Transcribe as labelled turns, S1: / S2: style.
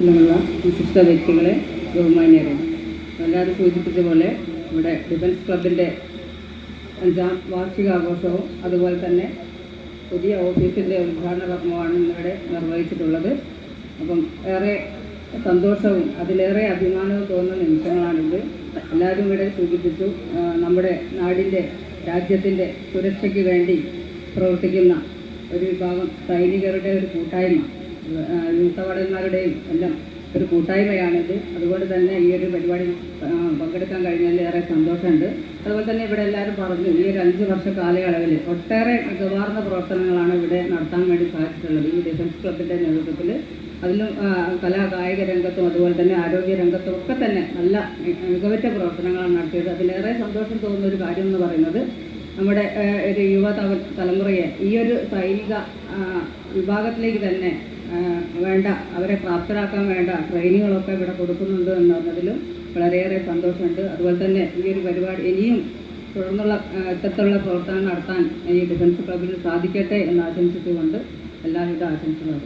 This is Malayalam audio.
S1: ുള്ള വിശിഷ്ട വ്യക്തികളെ, ബഹുമാന്യരെ, എല്ലാവരും സൂചിപ്പിച്ച പോലെ ഇവിടെ ഡിഫൻസ് ക്ലബിൻ്റെ 5ാം വാർഷികാഘോഷവും അതുപോലെ തന്നെ പുതിയ ഓഫീസിൻ്റെ ഉദ്ഘാടന കർമ്മമാണ് ഇന്നിവിടെ നിർവഹിച്ചിട്ടുള്ളത്. അപ്പം ഏറെ സന്തോഷവും അതിലേറെ അഭിമാനവും തോന്നുന്ന നിമിഷങ്ങളാണിത്. എല്ലാവരും ഇവിടെ സൂചിപ്പിച്ചു, നമ്മുടെ നാടിൻ്റെ രാജ്യത്തിൻ്റെ സുരക്ഷയ്ക്ക് വേണ്ടി പ്രവർത്തിക്കുന്ന ഒരു വിഭാഗം സൈനികരുടെ ഒരു കൂട്ടായ്മ, യുദ്ധഭടന്മാരുടെയും എല്ലാം ഒരു കൂട്ടായ്മയാണിത്. അതുകൊണ്ട് തന്നെ ഈ ഒരു പരിപാടി പങ്കെടുക്കാൻ കഴിഞ്ഞതിൽ ഏറെ സന്തോഷമുണ്ട്. അതുപോലെ തന്നെ ഇവിടെ എല്ലാവരും പറഞ്ഞു, ഈ ഒരു 5 വർഷ കാലയളവിൽ ഒട്ടേറെ മികവാർന്ന പ്രവർത്തനങ്ങളാണ് ഇവിടെ നടത്താൻ വേണ്ടി സാധിച്ചിട്ടുള്ളത് ഈ ഡിഫൻസ് ക്ലബിൻ്റെ നേതൃത്വത്തിൽ. അതിലും കലാകായിക രംഗത്തും അതുപോലെ തന്നെ ആരോഗ്യ രംഗത്തും ഒക്കെ തന്നെ നല്ല മികവുറ്റ പ്രവർത്തനങ്ങളാണ് നടത്തിയത്. അതിലേറെ സന്തോഷം തോന്നുന്ന ഒരു കാര്യം എന്ന് പറയുന്നത്, നമ്മുടെ ഒരു തലമുറയെ ഈ ഒരു സൈനിക വിഭാഗത്തിലേക്ക് തന്നെ വേണ്ട, അവരെ പ്രാപ്തരാക്കാൻ വേണ്ട ട്രെയിനിങ്ങുകളൊക്കെ ഇവിടെ കൊടുക്കുന്നുണ്ട് എന്നതിലും വളരെയേറെ സന്തോഷമുണ്ട്. അതുപോലെ തന്നെ ഈ ഒരു പരിപാടി ഇനിയും തുടർന്നുള്ള ഇത്തരത്തിലുള്ള പ്രവർത്തനം നടത്താൻ ഈ ഡിഫൻസ് ക്ലബിന് സാധിക്കട്ടെ എന്ന് ആശംസിച്ചുകൊണ്ട് എല്ലാവിധ ആശംസകളും.